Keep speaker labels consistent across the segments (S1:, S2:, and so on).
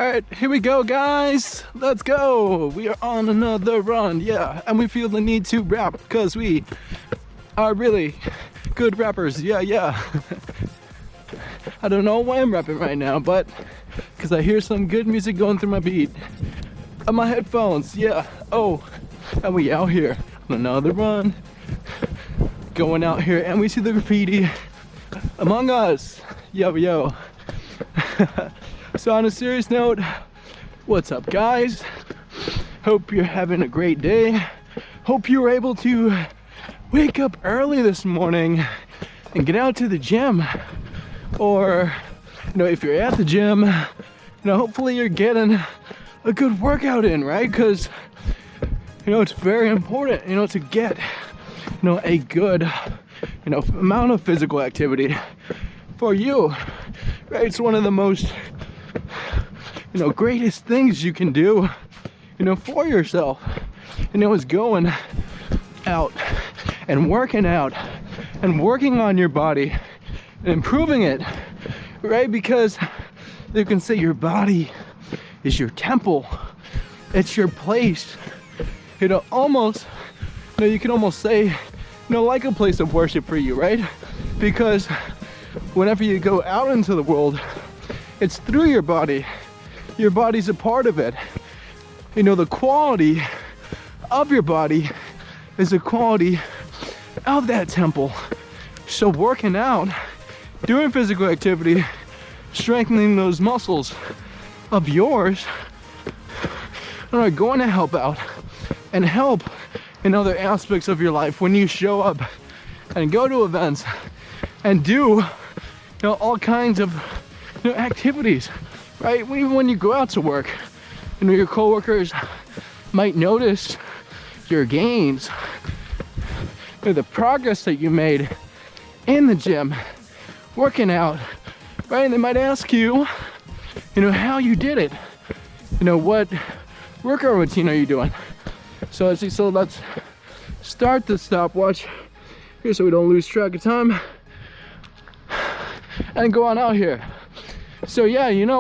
S1: Alright, here we go, guys. Let's go. We are on another run, yeah. And we feel the need to rap because we are really good rappers, yeah. I don't know why I'm rapping right now, but because I hear some good music going through my beat on my headphones, yeah. Oh, and we out here on another run. Going out here and we see the graffiti Among Us. Yo. So on a serious note, what's up, guys? Hope you're having a great day. Hope you were able to wake up early this morning and get out to the gym. Or, if you're at the gym, hopefully you're getting a good workout in, right? Because, it's very important, to get, a good, amount of physical activity for you, right? It's one of the most, greatest things you can do, for yourself. Is going out and working out and working on your body and improving it, right? Because you can say your body is your temple. It's your place. Almost, you can almost say, like a place of worship for you, right? Because whenever you go out into the world, it's through your body. Your body's a part of it. The quality of your body is the quality of that temple. So working out, doing physical activity, strengthening those muscles of yours are going to help out and help in other aspects of your life when you show up and go to events and do all kinds of activities, right? Even when you go out to work, your coworkers might notice your gains, the progress that you made in the gym, working out, right? And they might ask you, how you did it. What workout routine are you doing? So let's start the stopwatch here so we don't lose track of time and go on out here. So yeah, it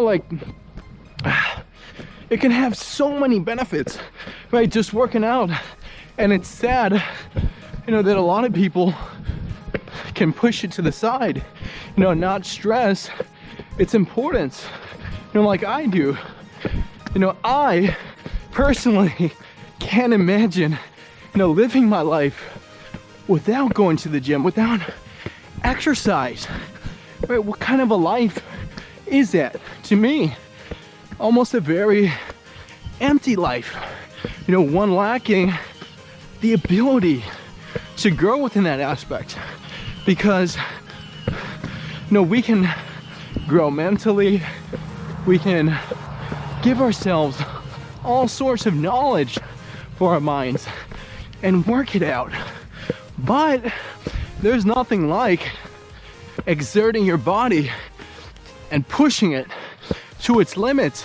S1: can have so many benefits, right? Just working out. And it's sad, that a lot of people can push it to the side, not stress its importance, like I do. I personally can't imagine, living my life without going to the gym, without exercise, right? What kind of a life is that to me? Almost a very empty life, one lacking the ability to grow within that aspect, because we can grow mentally, we can give ourselves all sorts of knowledge for our minds and work it out, but there's nothing like exerting your body and pushing it to its limits,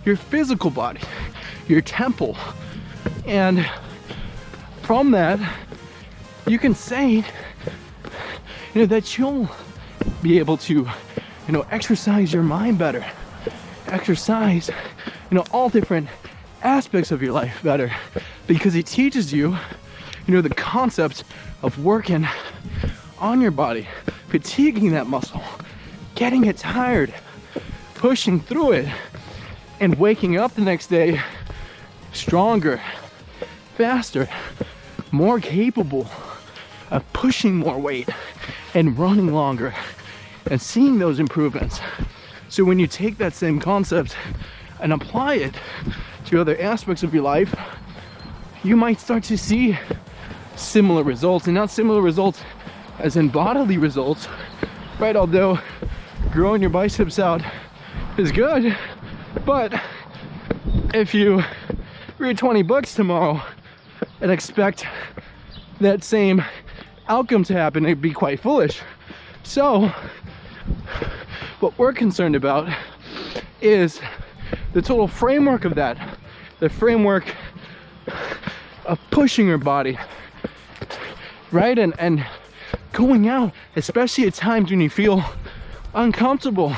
S1: your physical body, your temple. And from that, you can say, that you'll be able to, exercise your mind better, exercise, all different aspects of your life better, because it teaches you, the concept of working on your body, fatiguing that muscle, getting it tired, pushing through it, and waking up the next day stronger, faster, more capable of pushing more weight and running longer and seeing those improvements. So when you take that same concept and apply it to other aspects of your life, you might start to see similar results, and not similar results as in bodily results, right? Although growing your biceps out is good, but if you read 20 books tomorrow and expect that same outcome to happen, it'd be quite foolish. So what we're concerned about is the total framework of that, the framework of pushing your body, right? And going out, especially at times when you feel uncomfortable,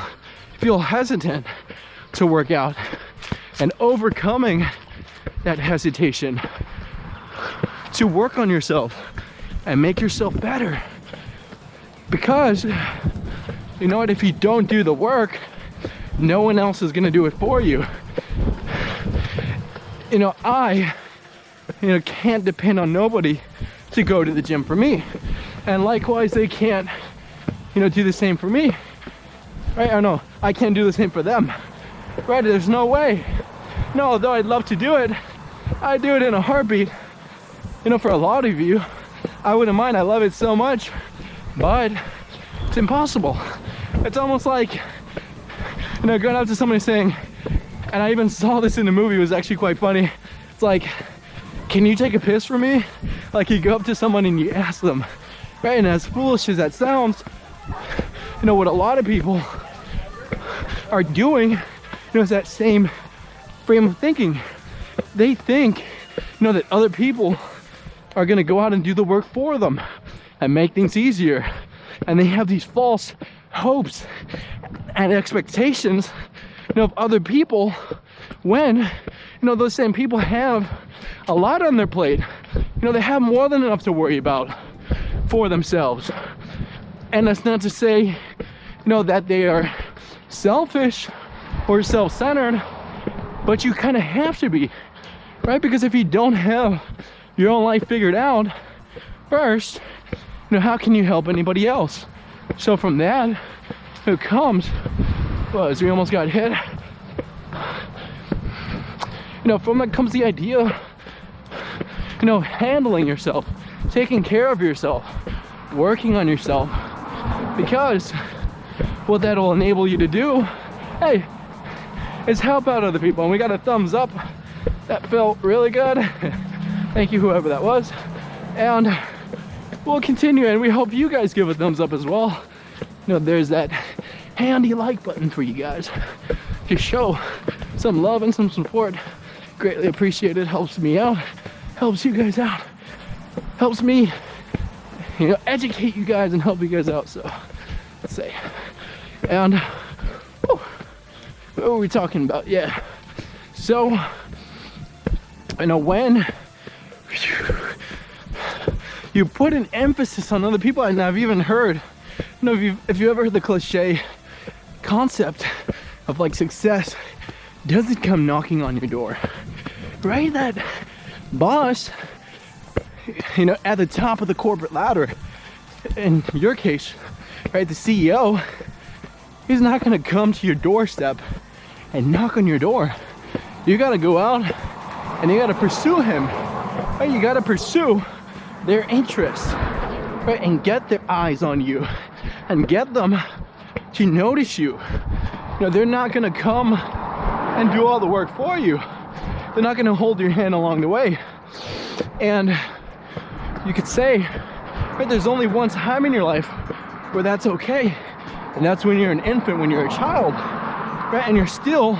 S1: feel hesitant, to work out and overcoming that hesitation to work on yourself and make yourself better. Because you know what, if you don't do the work, no one else is gonna do it for you. You know, I can't depend on nobody to go to the gym for me. And likewise, they can't, do the same for me. Right? Or no, I can't do the same for them. Right? There's no way. No, although I'd love to do it, I'd do it in a heartbeat. For a lot of you, I wouldn't mind. I love it so much, but it's impossible. It's almost like, going up to somebody saying, and I even saw this in the movie, it was actually quite funny. It's like, can you take a piss for me? Like you go up to someone and you ask them, right? And as foolish as that sounds, what a lot of people are doing, is that same frame of thinking. They think, that other people are gonna go out and do the work for them and make things easier. And they have these false hopes and expectations, of other people when, those same people have a lot on their plate. They have more than enough to worry about for themselves. And that's not to say, that they are selfish or self-centered, but you kind of have to be, right? Because if you don't have your own life figured out first, how can you help anybody else? So from that, it comes, well, as we almost got hit, from that comes the idea, handling yourself, taking care of yourself, working on yourself, because what that'll enable you to do, hey, is help out other people. And we got a thumbs up. That felt really good. Thank you, whoever that was. And we'll continue, and we hope you guys give a thumbs up as well. There's that handy like button for you guys to show some love and some support. Greatly appreciated. Helps me out, helps you guys out, helps me, educate you guys and help you guys out. So let's say, and what were we talking about? Yeah, so when you put an emphasis on other people, and I've even heard, if you ever heard the cliche concept of like success doesn't come knocking on your door, right? That boss, at the top of the corporate ladder, in your case, right, the CEO, he's not gonna come to your doorstep and knock on your door. You gotta go out and you gotta pursue him, right? You gotta pursue their interests, right? And get their eyes on you and get them to notice you. They're not gonna come and do all the work for you. They're not gonna hold your hand along the way. And you could say, right, there's only one time in your life where that's okay. And that's when you're an infant, when you're a child, right? And you're still,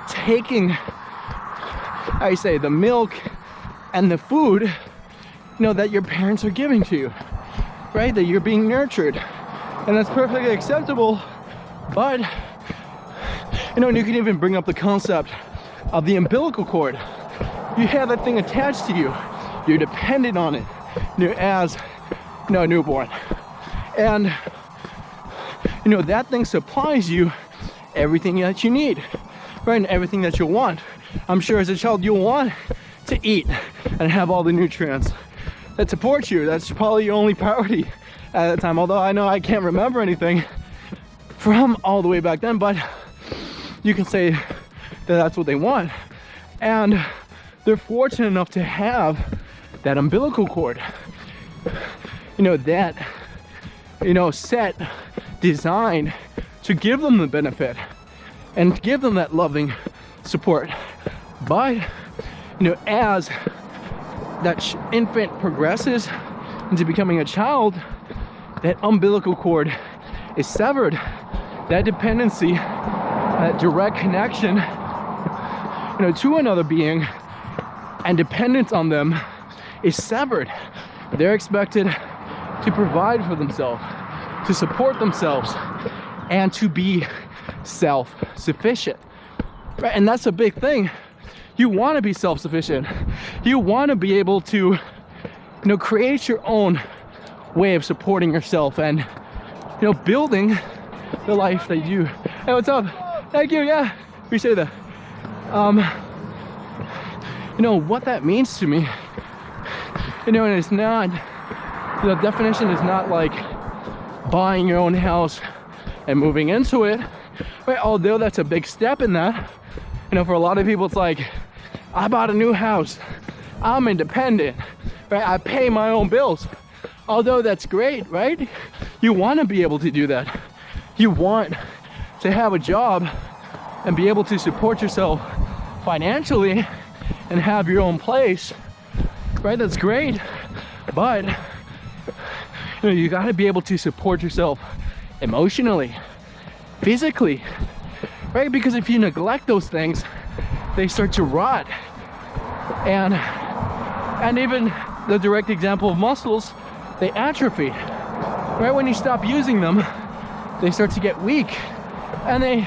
S1: taking, the milk and the food, that your parents are giving to you, right? That you're being nurtured. And that's perfectly acceptable. But, and you can even bring up the concept of the umbilical cord. You have that thing attached to you. You're dependent on it, as a newborn. And, that thing supplies you everything that you need, right? And everything that you want. I'm sure as a child you'll want to eat and have all the nutrients that support you. That's probably your only priority at that time. Although I know I can't remember anything from all the way back then, but you can say that that's what they want. And they're fortunate enough to have that umbilical cord, that, set, designed to give them the benefit and give them that loving support. But, as that infant progresses into becoming a child, that umbilical cord is severed. That dependency, that direct connection, to another being and dependence on them is severed. They're expected to provide for themselves, to support themselves, and to be self-sufficient, right? And that's a big thing. You want to be self-sufficient. You want to be able to, you know, create your own way of supporting yourself and, you know, building the life that you. Hey, what's up? Thank you. Yeah, appreciate that. You know what that means to me. You know, and it's not, the definition is not like buying your own house and moving into it, right? Although that's a big step in that. You know, for a lot of people, it's like, I bought a new house, I'm independent, right? I pay my own bills. Although that's great, right? You want to be able to do that. You want to have a job and be able to support yourself financially and have your own place, right? That's great. But, you know, you got to be able to support yourself emotionally, physically, right? Because if you neglect those things, they start to rot. And even the direct example of muscles, they atrophy, right? When you stop using them, they start to get weak and they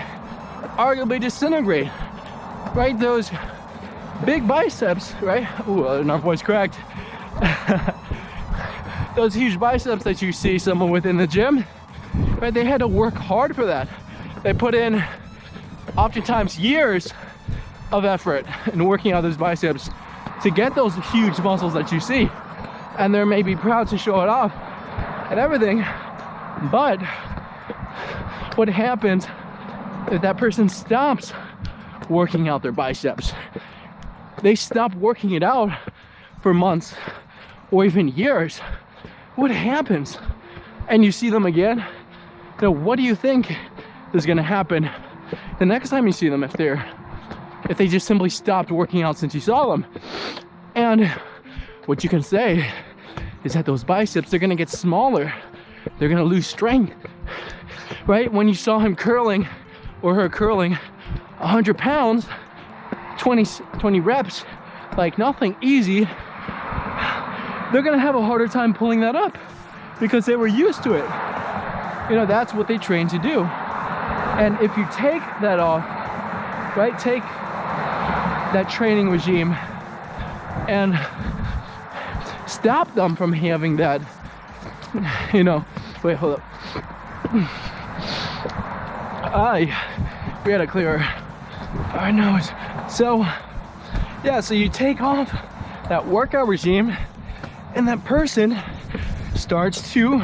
S1: arguably disintegrate, right? Those big biceps, right? Ooh, our voice cracked. Those huge biceps that you see someone with in the gym, right? They had to work hard for that. They put in oftentimes years of effort in working out those biceps to get those huge muscles that you see. And they're maybe proud to show it off and everything. But what happens if that person stops working out their biceps? They stop working it out for months or even years. What happens? And you see them again. You know, what do you think is gonna happen the next time you see them if they just simply stopped working out since you saw them? And what you can say is that those biceps, they're gonna get smaller. They're gonna lose strength, right? When you saw him curling or her curling 100 pounds, 20 reps, like nothing, easy, they're gonna have a harder time pulling that up because they were used to it. You know, that's what they train to do. And if you take that off, right, take that training regime and stop them from having that, you know, wait, hold up. We gotta clear our nose. So, yeah, so you take off that workout regime and that person starts to,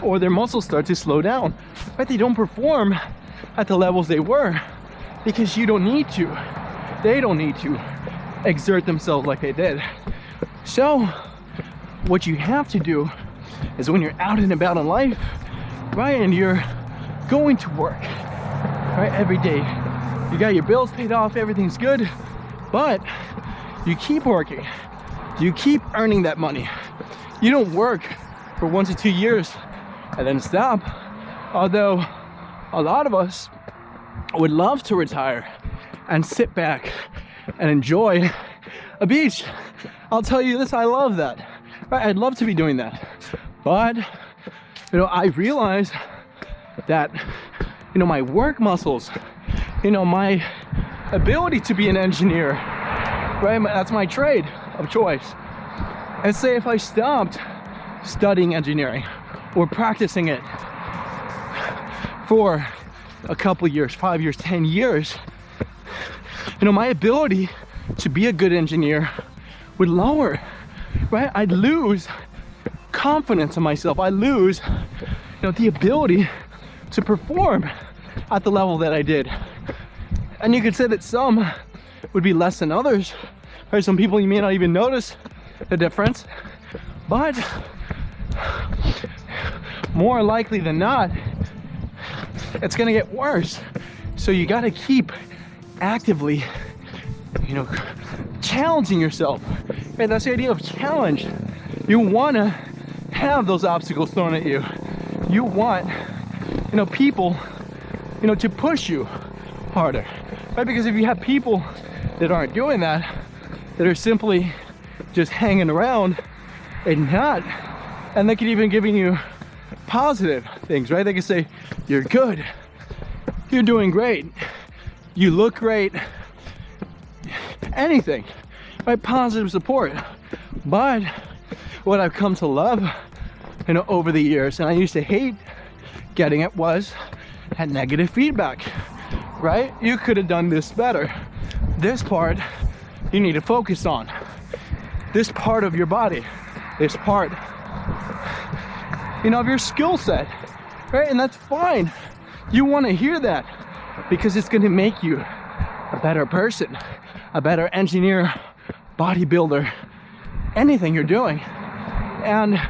S1: or their muscles start to slow down, right? They don't perform at the levels they were because you don't need to. They don't need to exert themselves like they did. So what you have to do is when you're out and about in life, right, and you're going to work, right, every day, you got your bills paid off, everything's good, but you keep working, you keep earning that money. You don't work for 1 to 2 years and then stop. Although a lot of us would love to retire and sit back and enjoy a beach. I'll tell you this, I love that. Right? I'd love to be doing that. But, you know, I realize that, you know, my work muscles, you know, my ability to be an engineer, right? That's my trade of choice. And say if I stopped studying engineering or practicing it for a couple years, 5 years, 10 years, you know, my ability to be a good engineer would lower, right? I'd lose confidence in myself. I lose, you know, the ability to perform at the level that I did. And you could say that some would be less than others, right? Some people you may not even notice the difference, but more likely than not, it's gonna get worse. So you gotta keep actively, you know, challenging yourself. Right? That's the idea of challenge. You wanna have those obstacles thrown at you. You want, you know, people, you know, to push you harder, right? Because if you have people that aren't doing that, that are simply just hanging around and they could even giving you positive things, right? They can say, you're good, you're doing great, you look great, anything, right? Positive support. But what I've come to love, you know, over the years, and I used to hate getting it, was that negative feedback, right? You could have done this better. This part you need to focus on. This part of your body, this part, you know, of your skill set, right? And that's fine. You want to hear that because it's going to make you a better person, a better engineer, bodybuilder, anything you're doing. And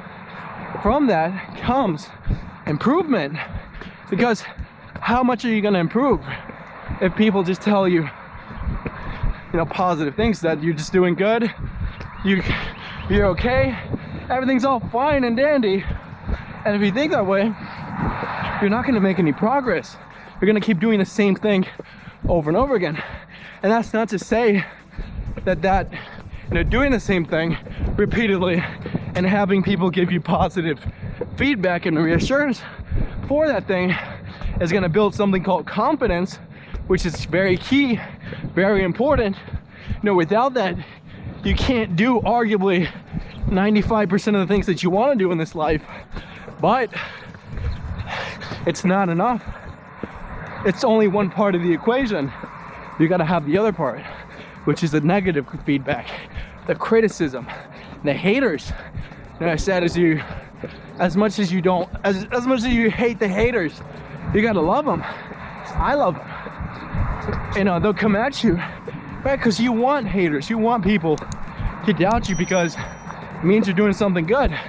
S1: from that comes improvement, because how much are you going to improve if people just tell you, you know, positive things, that you're just doing good, you're okay, everything's all fine and dandy? And if you think that way, you're not going to make any progress. You're going to keep doing the same thing over and over again. And that's not to say that you know, doing the same thing repeatedly and having people give you positive feedback and reassurance for that thing is going to build something called confidence, which is very key, very important. You know, without that, you can't do arguably 95% of the things that you want to do in this life. But it's not enough. It's only one part of the equation. You got to have the other part, which is the negative feedback, the criticism, the haters. And I said, as much as you hate the haters, you got to love them. I love them. You know, they'll come at you, right? Because you want haters. You want people to doubt you, because it means you're doing something good.